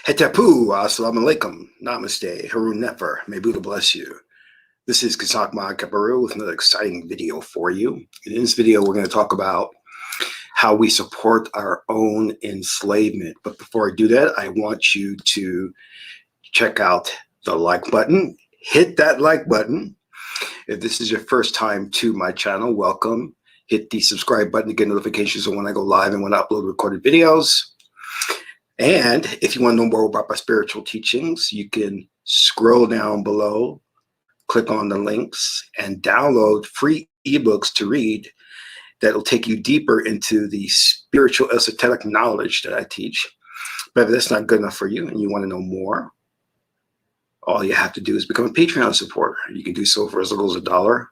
Hetapu, assalamu alaikum, namaste, Harun Nefer, may Buddha bless you. This is Qesankh Kaparu with another exciting video for you. In this video, we're going to talk about how we support our own enslavement. But before I do that, I want you to check out the like button. Hit that like button. If this is your first time to my channel, welcome. Hit the subscribe button to get notifications of when I go live and when I upload recorded videos. And if you want to know more about my spiritual teachings, you can scroll down below, click on the links, and download free ebooks to read that will take you deeper into the spiritual esoteric knowledge that I teach. But if that's not good enough for you and you want to know more, all you have to do is become a Patreon supporter. You can do so for as little as $1, $5,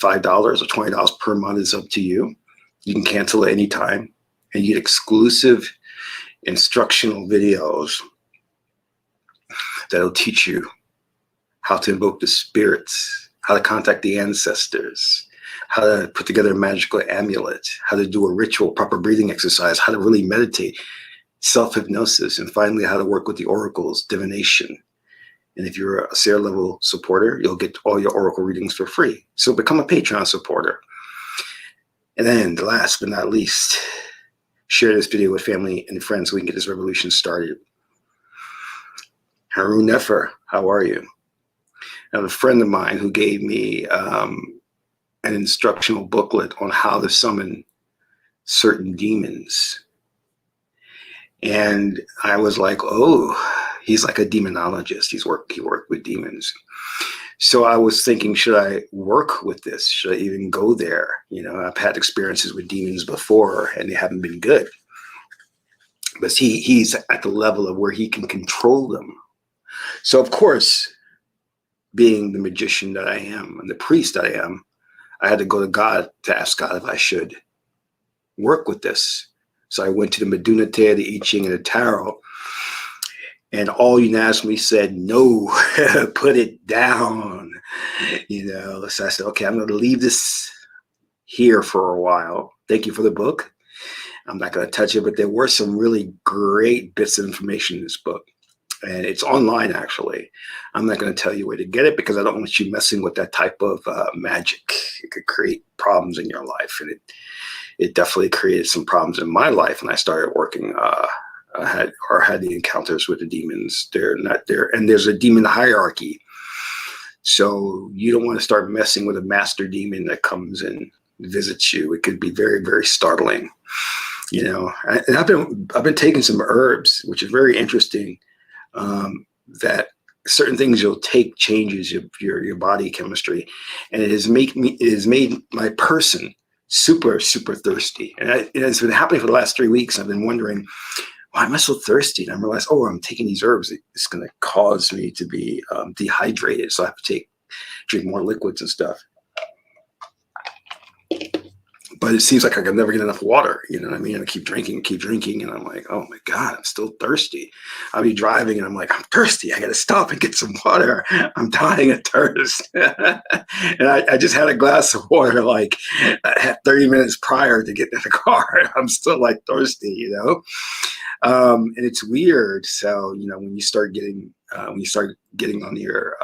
or $20 per month. Is up to you. You can cancel at any time, and you get exclusive instructional videos that'll teach you how to invoke the spirits, how to contact the ancestors, how to put together a magical amulet, how to do a ritual, proper breathing exercise, how to really meditate, self-hypnosis, and finally how to work with the oracles, divination. And if you're a Sarah level supporter, you'll get all your oracle readings for free. So become a Patreon supporter. And then last but not least, share this video with family and friends so we can get this revolution started. Harun Nefer, how are you? I have a friend of mine who gave me an instructional booklet on how to summon certain demons. And I was like, oh, he's like a demonologist. He worked with demons. So I was thinking, should I work with this? Should I even go there? You know, I've had experiences with demons before and they haven't been good. But he's at the level of where he can control them. So of course, being the magician that I am and the priest that I am, I had to go to God to ask God if I should work with this. So I went to the Medunate, the I-ching, and the Tarot. And all unanimously said, no, put it down. You know, so I said, okay, I'm going to leave this here for a while. Thank you for the book. I'm not going to touch it, but there were some really great bits of information in this book. And it's online, actually. I'm not going to tell you where to get it because I don't want you messing with that type of magic. It could create problems in your life. And it definitely created some problems in my life when I started working had the encounters with the demons. They're not there, and there's a demon hierarchy. So you don't want to start messing with a master demon that comes and visits you. It could be very, very startling. You know, and I've been taking some herbs, which is very interesting. That certain things you'll take changes your body chemistry, and it has made my person super, super thirsty. And it's been happening for the last 3 weeks. I've been wondering, why am I so thirsty? And I realized, oh, I'm taking these herbs. It's going to cause me to be dehydrated. So I have to drink more liquids and stuff. But it seems like I can never get enough water. You know what I mean? I keep drinking. And I'm like, oh my God, I'm still thirsty. I'll be driving and I'm like, I'm thirsty. I got to stop and get some water. I'm dying of thirst. And I just had a glass of water like 30 minutes prior to getting in the car. I'm still like thirsty, you know? And it's weird. So, you know, when you start getting on your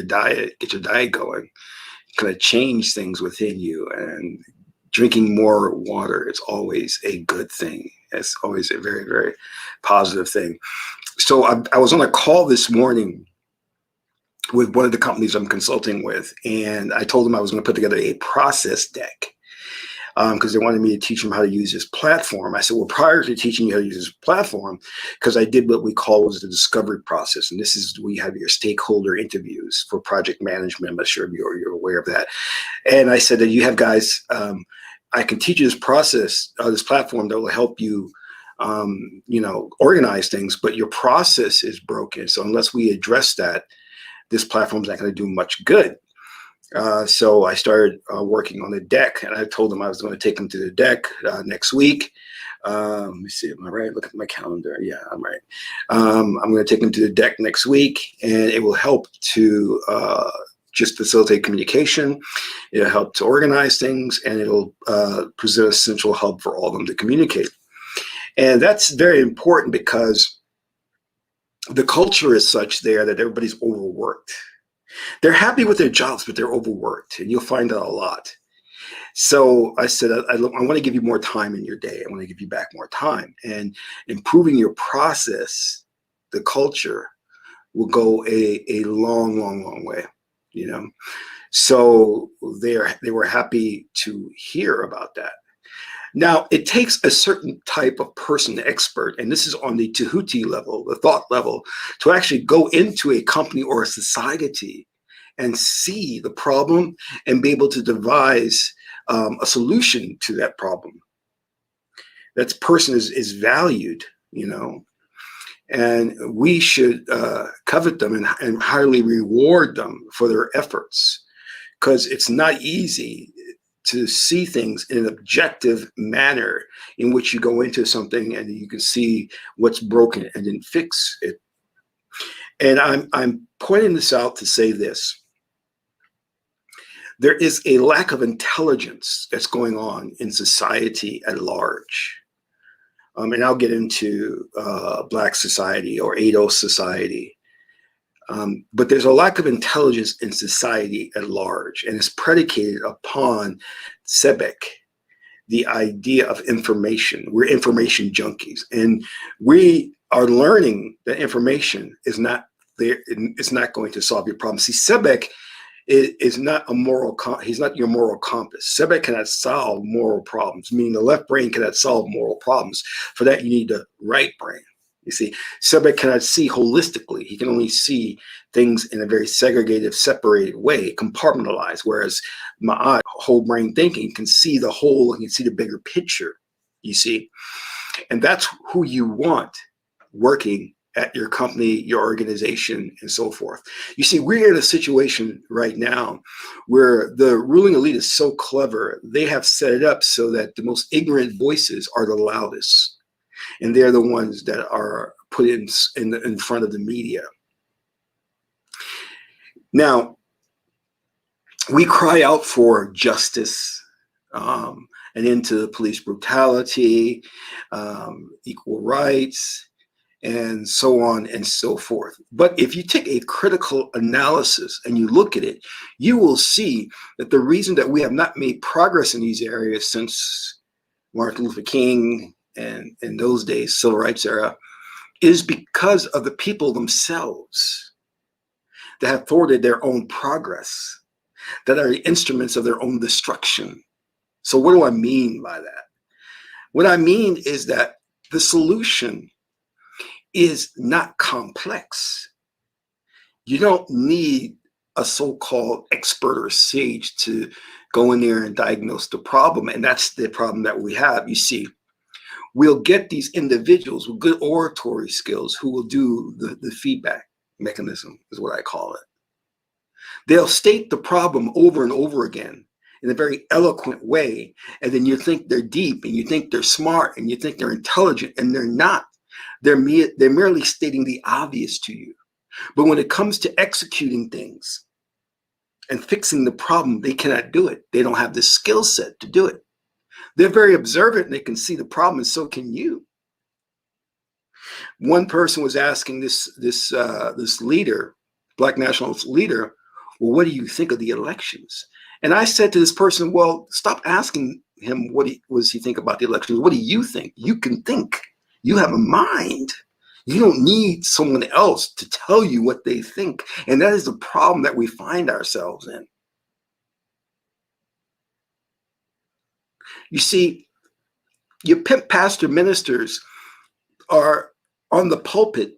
diet, get your diet going, kind of change things within you. And drinking more water is always a good thing. It's always a very, very positive thing. So I was on a call this morning with one of the companies I'm consulting with, and I told them I was going to put together a process deck. Because they wanted me to teach them how to use this platform. I said, well, prior to teaching you how to use this platform, because I did what we call was the discovery process. And this is where you have your stakeholder interviews for project management. I'm not sure if you're aware of that. And I said that you have guys, I can teach you this process, this platform that will help you, you know, organize things, but your process is broken. So unless we address that, this platform is not going to do much good. So I started working on the deck, and I told them I was going to take them to the deck next week. Let me see, am I right? Look at my calendar. Yeah, I'm right. I'm going to take them to the deck next week, and it will help to just facilitate communication. It'll help to organize things, and it'll present a central hub for all of them to communicate. And that's very important because the culture is such there that everybody's overworked. They're happy with their jobs, but they're overworked, and you'll find that a lot. So I said, I want to give you more time in your day. I want to give you back more time, and improving your process, the culture will go a long, long, long way, you know? So they were happy to hear about that. Now, it takes a certain type of person, expert, and this is on the Tahuti level, the thought level, to actually go into a company or a society and see the problem and be able to devise a solution to that problem. That person is valued, you know, and we should covet them and highly reward them for their efforts, because it's not easy to see things in an objective manner in which you go into something and you can see what's broken and then fix it. And I'm pointing this out to say this. There is a lack of intelligence that's going on in society at large. And I'll get into Black society or Edo society. But there's a lack of intelligence in society at large, and it's predicated upon Sebek, the idea of information. We're information junkies, and we are learning that information is not there. It's not going to solve your problem. See, Sebek is not a moral. He's not your moral compass. Sebek cannot solve moral problems. Meaning, the left brain cannot solve moral problems. For that, you need the right brain. You see, Sebek cannot see holistically. He can only see things in a very segregated, separated way, compartmentalized, whereas Ma'at, whole brain thinking, can see the whole and can see the bigger picture, you see. And that's who you want working at your company, your organization, and so forth. You see, we're in a situation right now where the ruling elite is so clever, they have set it up so that the most ignorant voices are the loudest. And they're the ones that are put in front of the media. Now, we cry out for justice, an end to police brutality, equal rights, and so on and so forth. But if you take a critical analysis and you look at it, you will see that the reason that we have not made progress in these areas since Martin Luther King and in those days, civil rights era, is because of the people themselves that have thwarted their own progress, that are the instruments of their own destruction. So what do I mean by that? What I mean is that the solution is not complex. You don't need a so-called expert or sage to go in there and diagnose the problem. And that's the problem that we have. You see, we'll get these individuals with good oratory skills who will do the feedback mechanism, is what I call it. They'll state the problem over and over again in a very eloquent way, and then you think they're deep, and you think they're smart, and you think they're intelligent, and they're not. They're merely stating the obvious to you. But when it comes to executing things and fixing the problem, they cannot do it. They don't have the skill set to do it. They're very observant and they can see the problem, and so can you. One person was asking this leader, Black nationalist leader, well, what do you think of the elections? And I said to this person, well, stop asking him what he think about the elections. What do you think? You can think. You have a mind. You don't need someone else to tell you what they think. And that is the problem that we find ourselves in. You see, your pimp pastor ministers are on the pulpit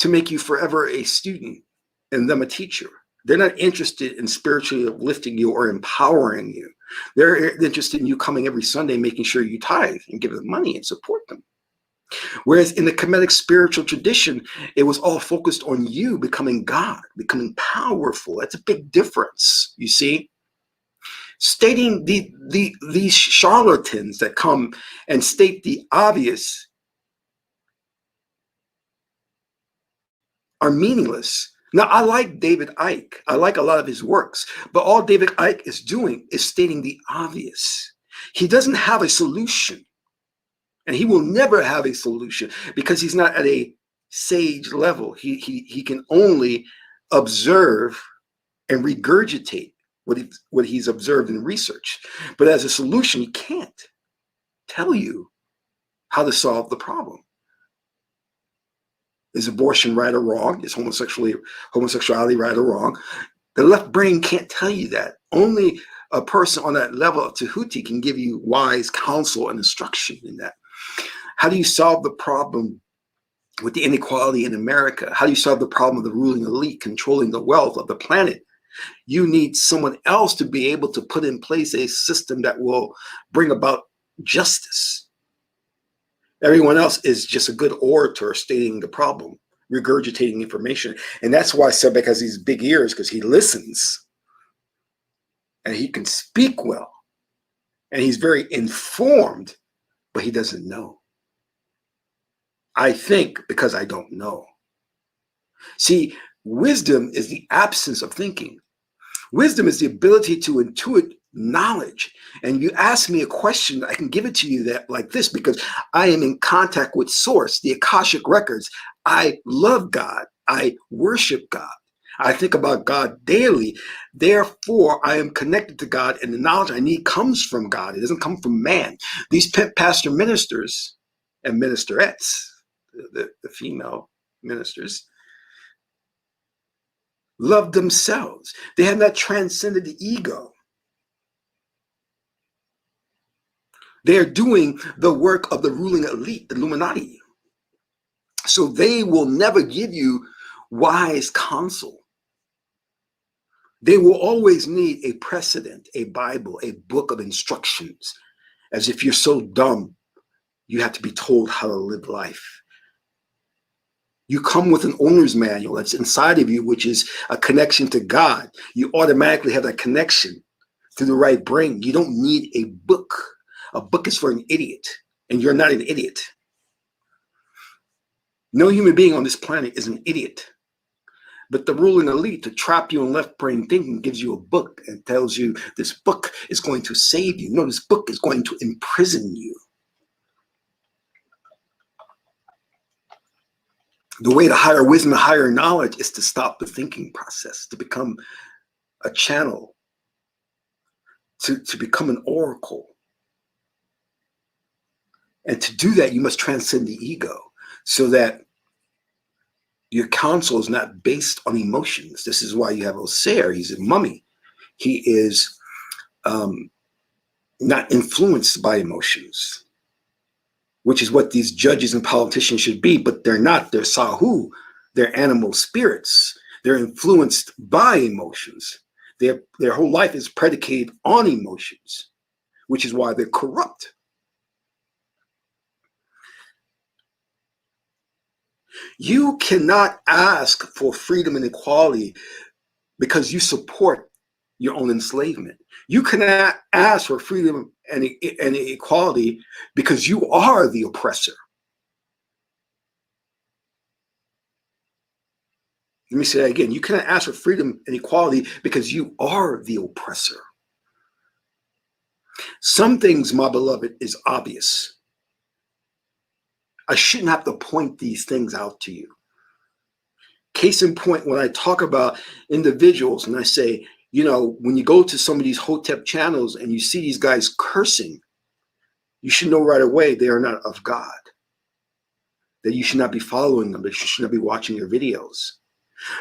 to make you forever a student and them a teacher. They're not interested in spiritually uplifting you or empowering you. They're interested in you coming every Sunday, making sure you tithe and give them money and support them. Whereas in the Kemetic spiritual tradition, it was all focused on you becoming God, becoming powerful. That's a big difference, you see. Stating these charlatans that come and state the obvious are meaningless. Now, I like David Icke. I like a lot of his works, but all David Icke is doing is stating the obvious. He doesn't have a solution, and he will never have a solution because he's not at a sage level. He can only observe and regurgitate what he's observed in research. But as a solution, he can't tell you how to solve the problem. Is abortion right or wrong? Is homosexuality right or wrong? The left brain can't tell you that. Only a person on that level of Tahuti can give you wise counsel and instruction in that. How do you solve the problem with the inequality in America? How do you solve the problem of the ruling elite controlling the wealth of the planet? You need someone else to be able to put in place a system that will bring about justice. Everyone else is just a good orator stating the problem, regurgitating information. And that's why Sebek has these big ears, because he listens and he can speak well and he's very informed, but he doesn't know. I think because I don't know. See, wisdom is the absence of thinking. Wisdom is the ability to intuit knowledge. And you ask me a question, I can give it to you that like this, because I am in contact with source, the Akashic records. I love God. I worship God. I think about God daily. Therefore, I am connected to God, and the knowledge I need comes from God. It doesn't come from man. These pastor ministers and ministerettes, the female ministers, love themselves. They have not transcended the ego. They are doing the work of the ruling elite, the Illuminati. So they will never give you wise counsel. They will always need a precedent, a Bible, a book of instructions, as if you're so dumb, you have to be told how to live life. You come with an owner's manual that's inside of you, which is a connection to God. You automatically have that connection through the right brain. You don't need a book. A book is for an idiot, and you're not an idiot. No human being on this planet is an idiot. But the ruling elite, to trap you in left brain thinking, gives you a book and tells you this book is going to save you. No, this book is going to imprison you. The way to higher wisdom and higher knowledge is to stop the thinking process, to become a channel, to become an oracle. And to do that, you must transcend the ego so that your counsel is not based on emotions. This is why you have Osair. He's a mummy. He is not influenced by emotions, which is what these judges and politicians should be, but they're not. They're Sahu. They're animal spirits. They're influenced by emotions. Their whole life is predicated on emotions, which is why they're corrupt. You cannot ask for freedom and equality because you support your own enslavement. You cannot ask for freedom and equality because you are the oppressor. Let me say that again. You cannot ask for freedom and equality because you are the oppressor. Some things, my beloved, is obvious. I shouldn't have to point these things out to you. Case in point, when I talk about individuals and I say, you know, when you go to some of these Hotep channels and you see these guys cursing, you should know right away they are not of God. That you should not be following them, that you should not be watching their videos.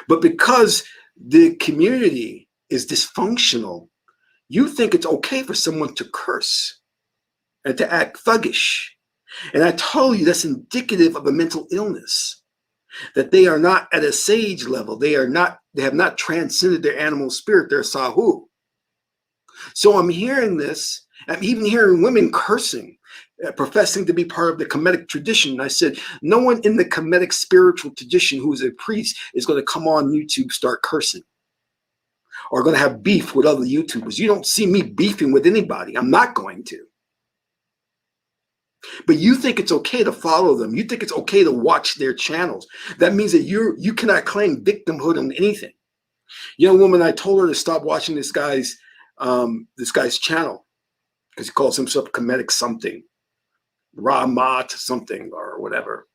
But because the community is dysfunctional, you think it's okay for someone to curse and to act thuggish. And I told you that's indicative of a mental illness, that they are not at a sage level. They have not transcended their animal spirit, their Sahu. So I'm hearing this. I'm even hearing women cursing, professing to be part of the Kemetic tradition. And I said, no one in the Kemetic spiritual tradition who is a priest is going to come on YouTube, start cursing, or going to have beef with other YouTubers. You don't see me beefing with anybody. I'm not going to. But you think it's okay to follow them. You think it's okay to watch their channels. That means that you cannot claim victimhood on anything. Young woman, I told her to stop watching this guy's channel because he calls himself Kemetic something, Ramat something or whatever.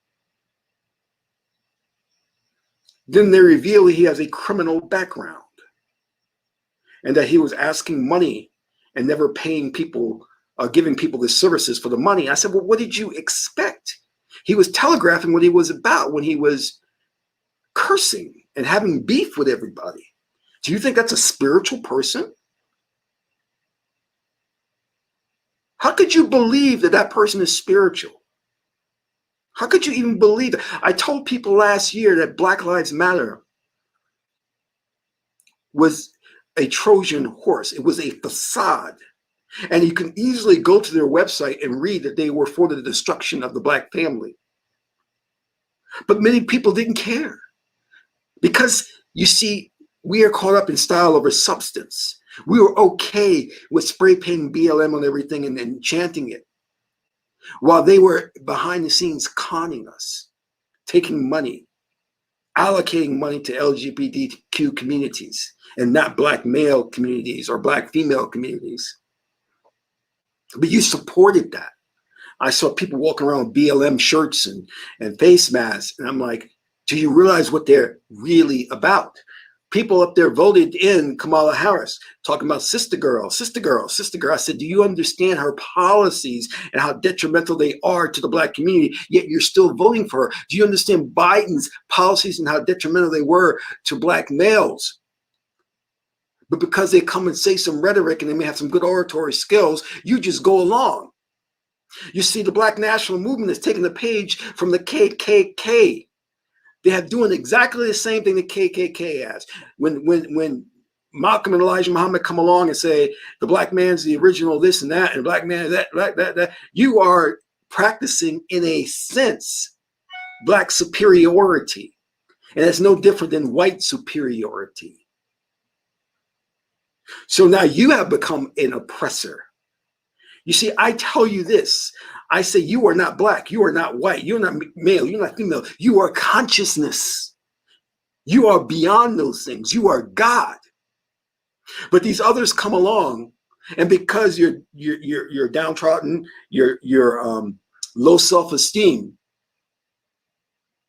Then they reveal he has a criminal background and that he was asking money and never paying people, giving people the services for the money. I said, well, what did you expect? He was telegraphing what he was about when he was cursing and having beef with everybody. Do you think that's a spiritual person? How could you believe that that person is spiritual? How could you even believe it? I told people last year that Black Lives Matter was a Trojan horse. It was a facade. And you can easily go to their website and read that they were for the destruction of the Black family. But many people didn't care because, you see, we are caught up in style over substance. We were okay with spray painting BLM on everything and chanting it, while they were behind the scenes conning us, taking money, allocating money to LGBTQ communities and not Black male communities or Black female communities. But you supported that. I saw people walking around with BLM shirts and face masks, and I'm like, do you realize what they're really about? People up there voted in Kamala Harris, talking about sister girl, sister girl, sister girl. I said, do you understand her policies and how detrimental they are to the Black community, yet you're still voting for her? Do you understand Biden's policies and how detrimental they were to Black males? But because they come and say some rhetoric and they may have some good oratory skills, you just go along. You see, the Black national movement is taking the page from the KKK. They have doing exactly the same thing the KKK has. When Malcolm and Elijah Muhammad come along and say the Black man's the original this and that, and the Black man that, you are practicing, in a sense, Black superiority. And it's no different than white superiority. So now you have become an oppressor. You see, I tell you this. I say you are not Black, you are not white, you're not male, you're not female. You are consciousness. You are beyond those things. You are God. But these others come along, and because you're downtrodden, you're low self-esteem,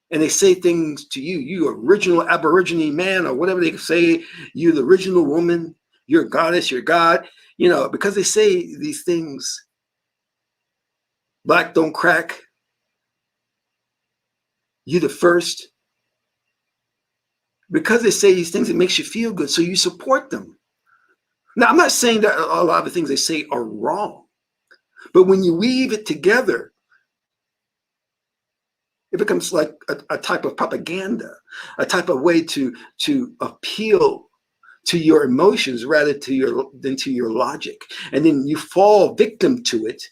and they say things to you, you original Aborigine man, or whatever they say, you're the original woman, you're a goddess, you're God, because they say these things. Black don't crack. You the first. Because they say these things, it makes you feel good, so you support them. Now, I'm not saying that a lot of the things they say are wrong, but when you weave it together, it becomes like a type of propaganda, a type of way to appeal to your emotions rather than to your logic. And then you fall victim to it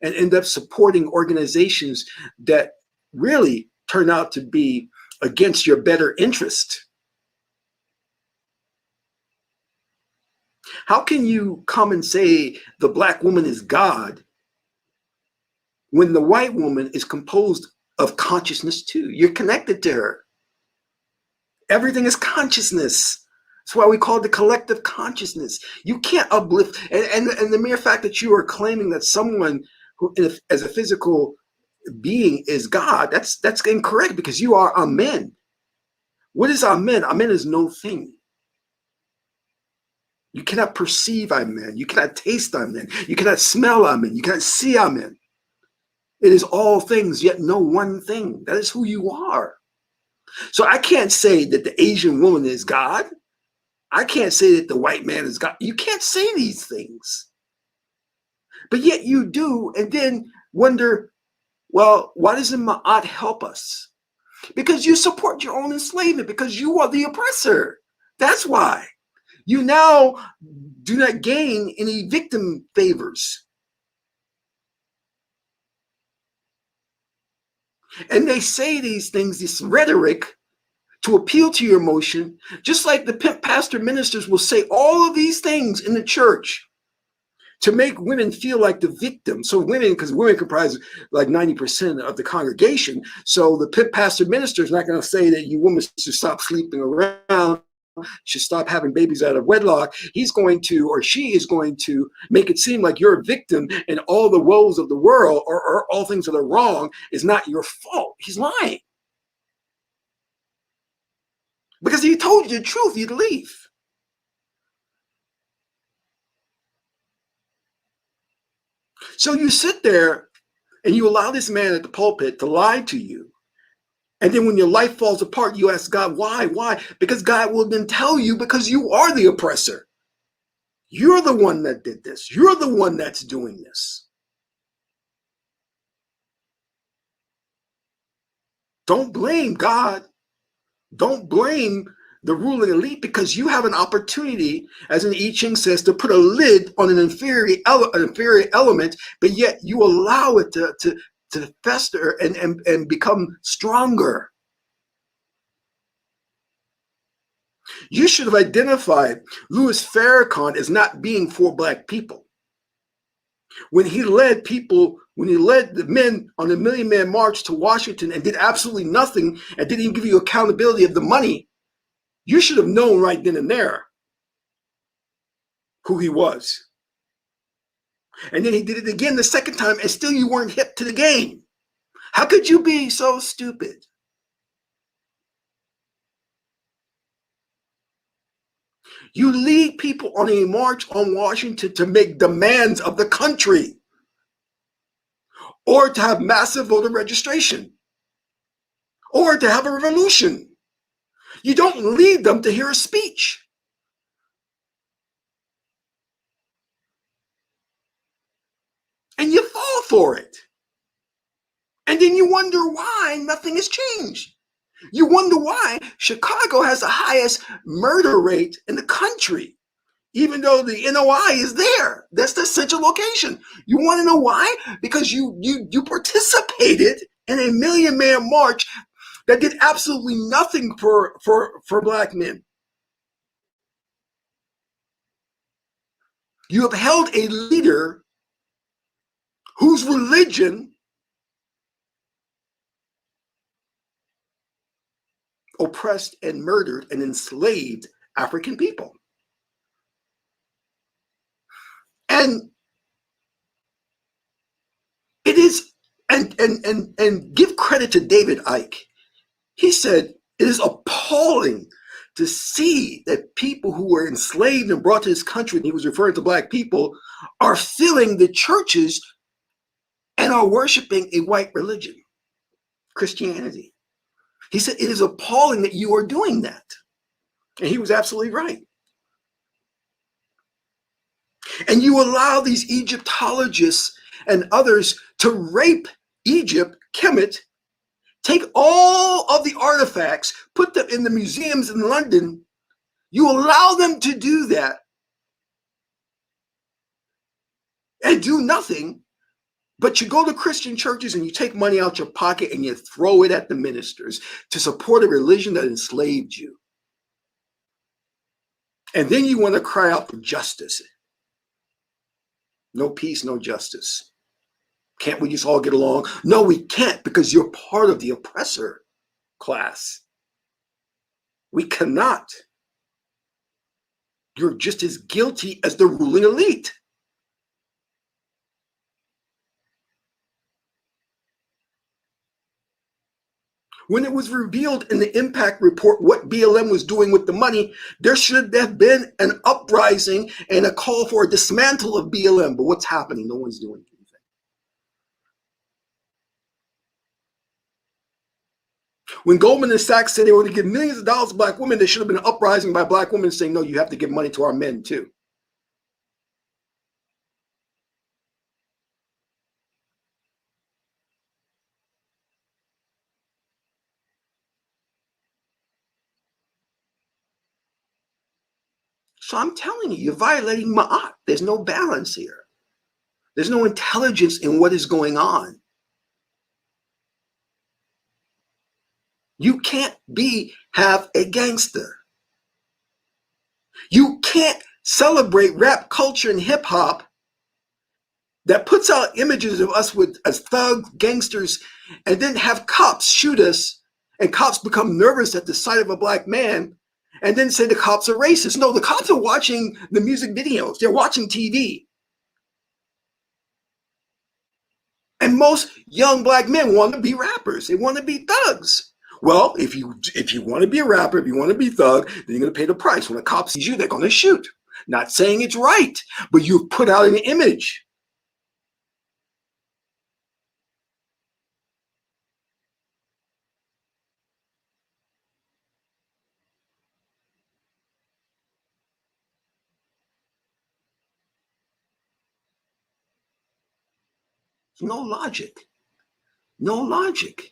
and end up supporting organizations that really turn out to be against your better interest. How can you come and say the Black woman is God when the white woman is composed of consciousness too? You're connected to her. Everything is consciousness. That's why we call it the collective consciousness. You can't uplift, and the mere fact that you are claiming that someone who, as a physical being, is God, that's incorrect, because you are Amen. What is Amen? Amen is no thing. You cannot perceive Amen. You cannot taste Amen. You cannot smell Amen. You cannot see Amen. It is all things, yet no one thing. That is who you are. So I can't say that the Asian woman is God. I can't say that the white man is God. You can't say these things. But yet you do, and then wonder, well, why doesn't Ma'at help us? Because you support your own enslavement, because you are the oppressor. That's why. You now do not gain any victim favors. And they say these things, this rhetoric, to appeal to your emotion, just like the pimp pastor ministers will say all of these things in the church to make women feel like the victim. So women, because women comprise like 90% of the congregation, so the pimp pastor minister is not going to say that you women should stop sleeping around, should stop having babies out of wedlock. He's going to, or she is going to, make it seem like you're a victim and all the woes of the world, or all things that are wrong, is not your fault. He's lying. Because if he told you the truth, you'd leave. So you sit there and you allow this man at the pulpit to lie to you. And then when your life falls apart, you ask God, why? Why? Because God will then tell you, because you are the oppressor. You're the one that did this. You're the one that's doing this. Don't blame God. Don't blame the ruling elite, because you have an opportunity, as an I-ching says, to put a lid on an inferior element, but yet you allow it to fester and become stronger. You should have identified Louis Farrakhan as not being for Black people. When he led the men on the Million Man March to Washington and did absolutely nothing and didn't even give you accountability of the money, you should have known right then and there who he was. And then he did it again the second time, and still you weren't hip to the game. How could you be so stupid? You lead people on a march on Washington to make demands of the country, or to have massive voter registration, or to have a revolution. You don't lead them to hear a speech. And you fall for it. And then you wonder why nothing has changed. You wonder why Chicago has the highest murder rate in the country, even though the NOI is there. That's the central location. You want to know why? Because you participated in a Million Man March that did absolutely nothing for Black men. You upheld a leader whose religion oppressed and murdered and enslaved African people. And it is, and give credit to David Icke. He said, it is appalling to see that people who were enslaved and brought to this country, and he was referring to Black people, are filling the churches and are worshiping a white religion, Christianity. He said, it is appalling that you are doing that. And he was absolutely right. And you allow these Egyptologists and others to rape Egypt, Kemet, take all of the artifacts, put them in the museums in London. You allow them to do that and do nothing, but you go to Christian churches and you take money out your pocket and you throw it at the ministers to support a religion that enslaved you. And then you want to cry out for justice. No peace, no justice. Can't we just all get along? No, we can't, because you're part of the oppressor class. We cannot. You're just as guilty as the ruling elite. When it was revealed in the impact report what BLM was doing with the money, there should have been an uprising and a call for a dismantle of BLM. But what's happening? No one's doing anything. When Goldman and Sachs said they were going to give millions of dollars to Black women, there should have been an uprising by Black women saying, no, you have to give money to our men too. So I'm telling you, you're violating Ma'at. There's no balance here. There's no intelligence in what is going on. You can't have a gangster. You can't celebrate rap culture and hip hop that puts out images of us as thugs, gangsters, and then have cops shoot us, and cops become nervous at the sight of a Black man, and then say the cops are racist. No, the cops are watching the music videos. They're watching TV. And most young Black men want to be rappers. They want to be thugs. Well, if you want to be a rapper, if you want to be thug, then you're going to pay the price. When a cop sees you, they're going to shoot. Not saying it's right, but you've put out an image. No logic. No logic.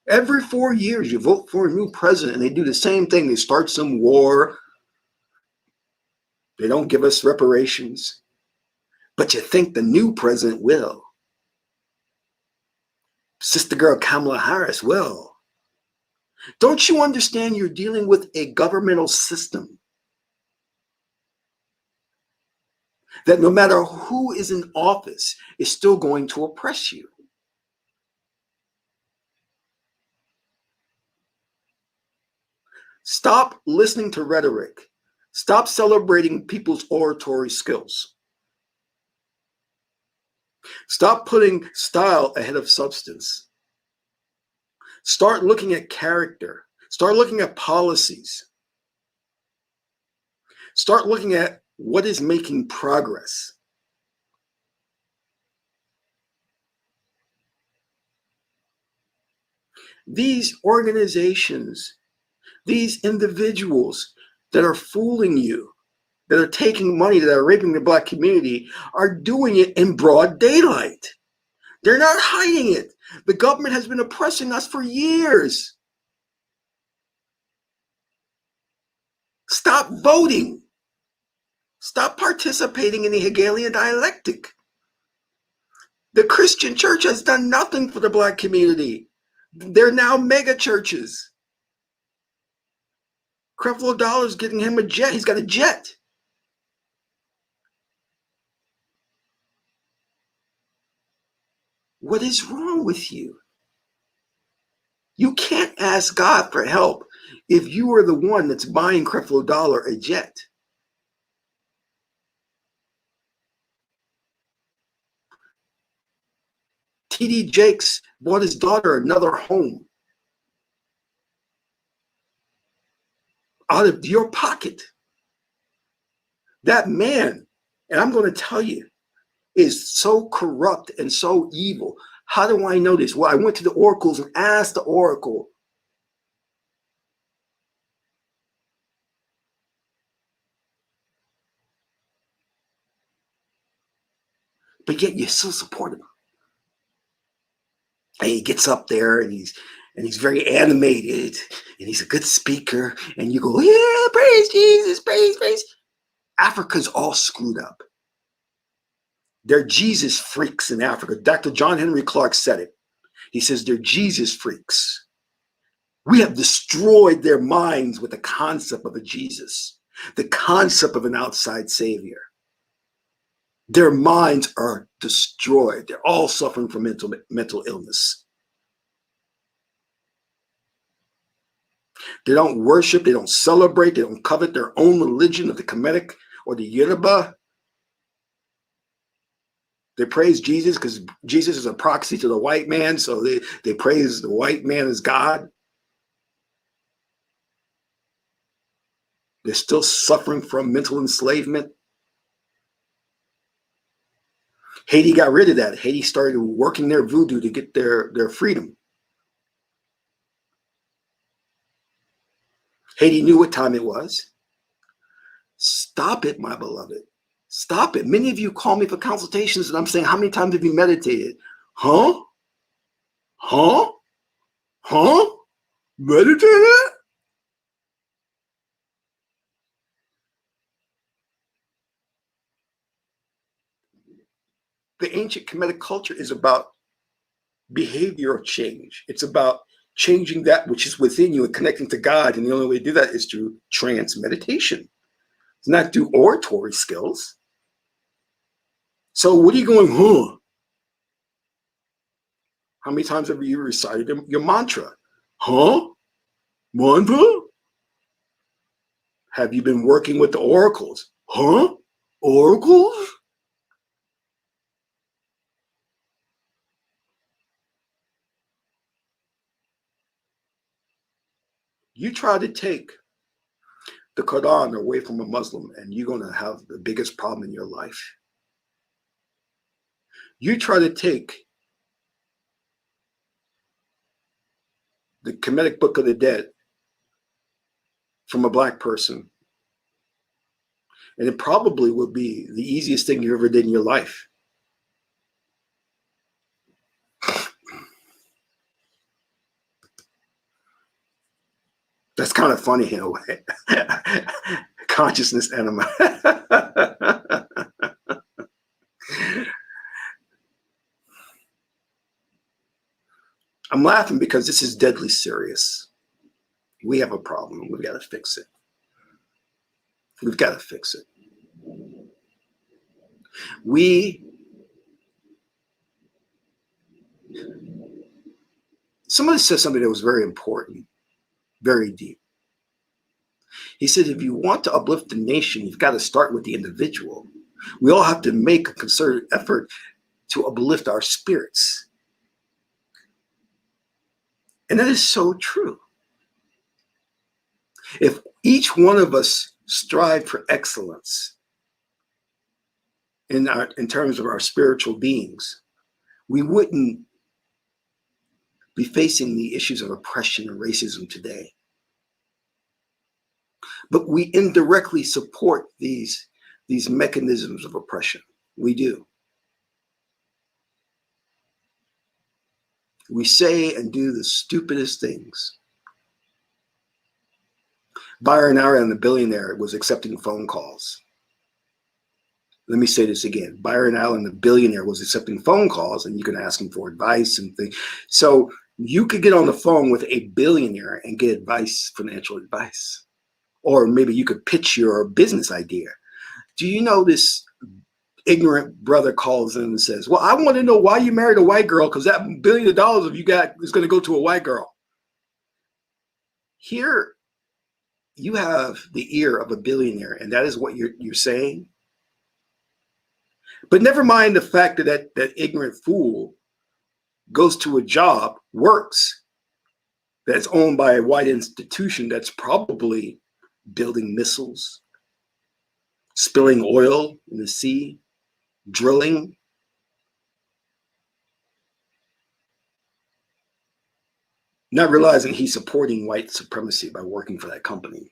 Every 4 years, you vote for a new president, and they do the same thing. They start some war. They don't give us reparations. But you think the new president will. Sister girl Kamala Harris will. Don't you understand you're dealing with a governmental system that no matter who is in office is still going to oppress you? Stop listening to rhetoric. Stop celebrating people's oratory skills. Stop putting style ahead of substance. Start looking at character. Start looking at policies. Start looking at what is making progress. These organizations, these individuals that are fooling you, that are taking money, that are raping the Black community, are doing it in broad daylight. They're not hiding it. The government has been oppressing us for years. Stop voting. Stop participating in the Hegelian dialectic. The Christian church has done nothing for the Black community. They're now mega churches. Creflo Dollar's getting him a jet. He's got a jet. What is wrong with you? You can't ask God for help if you are the one that's buying Creflo Dollar a jet. T.D. Jakes bought his daughter another home out of your pocket. That man, and I'm going to tell you, is so corrupt and so evil. How do I know this? Well, I went to the oracles and asked the oracle. But yet you're so supportive. And he gets up there and he's very animated and he's a good speaker. And you go, yeah, praise Jesus, praise. Africa's all screwed up. They're Jesus freaks in Africa. Dr. John Henry Clark said it. He says they're Jesus freaks. We have destroyed their minds with the concept of a Jesus, the concept of an outside savior. Their minds are destroyed. They're all suffering from mental illness. They don't worship, they don't celebrate, they don't covet their own religion of the Kemetic or the Yoruba. They praise Jesus because Jesus is a proxy to the white man, so they praise the white man as God. They're still suffering from mental enslavement. Haiti got rid of that. Haiti started working their voodoo to get their freedom. Haiti knew what time it was. Stop it, my beloved. Stop it. Many of you call me for consultations and I'm saying, how many times have you meditated? Huh? Huh? Huh? Meditated? The ancient Kemetic culture is about behavioral change. It's about changing that which is within you and connecting to God. And the only way to do that is through trance meditation. It's not through oratory skills. So what are you going, huh? How many times have you recited your mantra? Huh? Mantra? Have you been working with the oracles? Huh? Oracles? You try to take the Quran away from a Muslim and you're going to have the biggest problem in your life. You try to take the Kemetic Book of the Dead from a black person, and it probably will be the easiest thing you ever did in your life. That's kind of funny in a way. Consciousness enema. I'm laughing because this is deadly serious. We have a problem. We've got to fix it. We've got to fix it. Somebody said something that was very important, very deep. He said, if you want to uplift the nation, you've got to start with the individual. We all have to make a concerted effort to uplift our spirits. And that is so true. If each one of us strive for excellence in terms of our spiritual beings, we wouldn't be facing the issues of oppression and racism today. But we indirectly support these mechanisms of oppression. We do. We say and do the stupidest things. Byron Allen, the billionaire, was accepting phone calls. Let me say this again. Byron Allen, the billionaire, was accepting phone calls, and you can ask him for advice and things. So you could get on the phone with a billionaire and get advice, financial advice. Or maybe you could pitch your business idea. Do you know this ignorant brother calls in and says, well, I want to know why you married a white girl, because that $1 billion of you got is going to go to a white girl. Here, you have the ear of a billionaire, and that is what you're saying. But never mind the fact that that ignorant fool goes to a job, works, that's owned by a white institution that's probably building missiles, spilling oil in the sea, drilling. Not realizing he's supporting white supremacy by working for that company.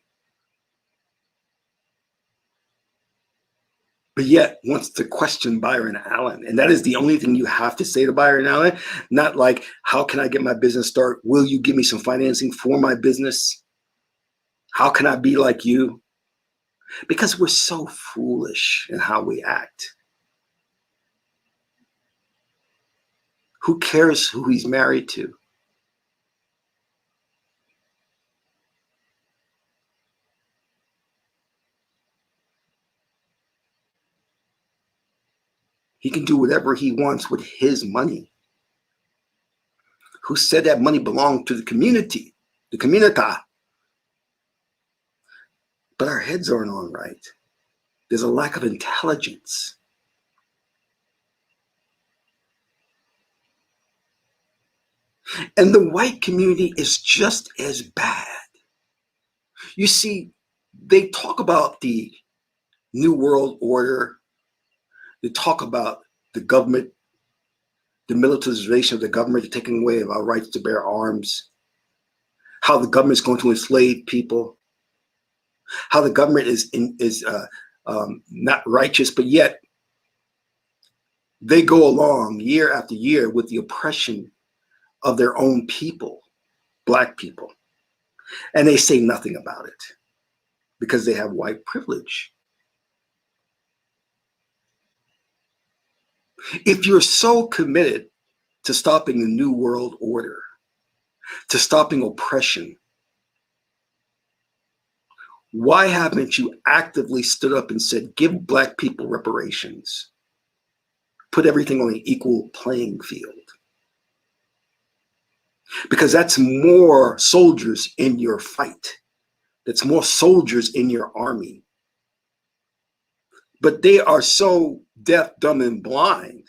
But yet wants to question Byron Allen. And that is the only thing you have to say to Byron Allen. Not like, how can I get my business started? Will you give me some financing for my business? How can I be like you? Because we're so foolish in how we act. Who cares who he's married to? He can do whatever he wants with his money. Who said that money belonged to the community, the communita? But our heads aren't on right. There's a lack of intelligence. And the white community is just as bad. You see, they talk about the New World Order. They talk about the government, the militarization of the government, the taking away of our rights to bear arms, how the government is going to enslave people, how the government is not righteous, but yet they go along year after year with the oppression of their own people, Black people, and they say nothing about it because they have white privilege. If you're so committed to stopping the New World Order, to stopping oppression, why haven't you actively stood up and said, give Black people reparations, put everything on an equal playing field? Because that's more soldiers in your fight. that's more soldiers in your army. But they are so deaf, dumb, and blind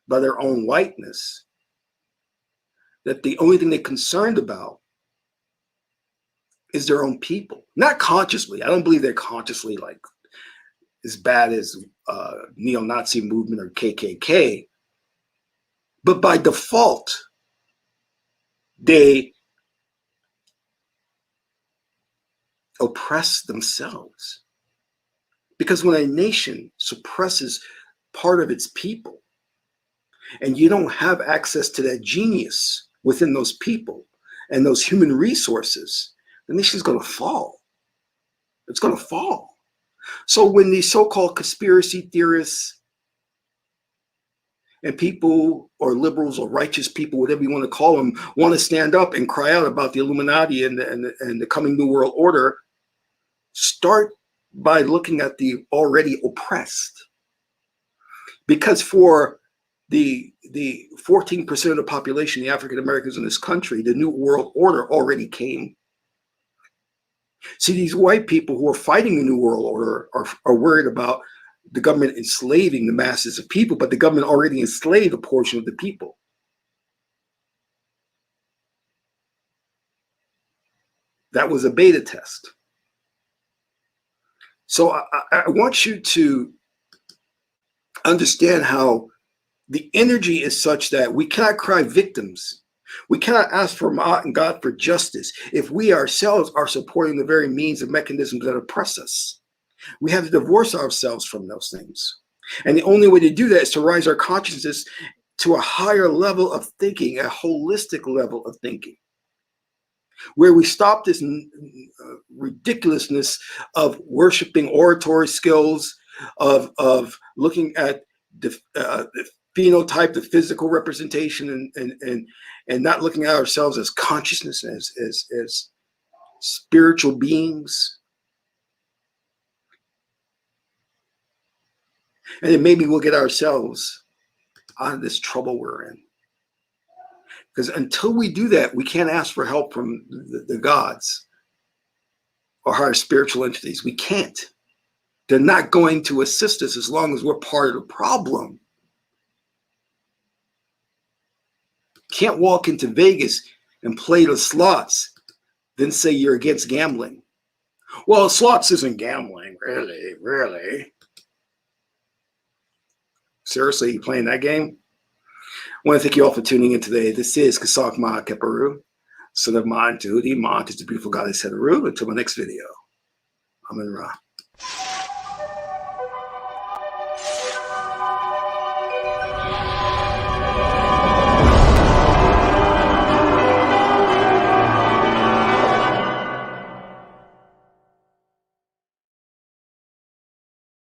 by their own whiteness that the only thing they're concerned about is their own people. Not consciously. I don't believe they're consciously like as bad as neo-Nazi movement or KKK. But by default, they oppress themselves. Because when a nation suppresses part of its people, and you don't have access to that genius within those people and those human resources, the nation's going to fall. It's going to fall. So when these so-called conspiracy theorists and people, or liberals or righteous people, whatever you want to call them, want to stand up and cry out about the Illuminati and the coming New World Order, start by looking at the already oppressed. Because for the 14% of the population, the African Americans in this country, the New World Order already came. See, these white people who are fighting the New World Order are worried about the government enslaving the masses of people, but the government already enslaved a portion of the people. That was a beta test. So I want you to understand how the energy is such that we cannot cry victims. We cannot ask for God for justice if we ourselves are supporting the very means and mechanisms that oppress us. We have to divorce ourselves from those things. And the only way to do that is to rise our consciousness to a higher level of thinking, a holistic level of thinking, where we stop this ridiculousness of worshiping oratory skills, of looking at the phenotype, the physical representation, and not looking at ourselves as consciousness, as spiritual beings. And then maybe we'll get ourselves out of this trouble we're in. Because until we do that, we can't ask for help from the gods or higher spiritual entities. We can't. They're not going to assist us as long as we're part of the problem. Can't walk into Vegas and play the slots, then say you're against gambling. Well, slots isn't gambling, really, really. Seriously, you playing that game? I want to thank you all for tuning in today. This is Qesankh Ma Keperu, son of Ma and Tahuti. Ma is the beautiful goddess Heteru. Until my next video, Amen Ra.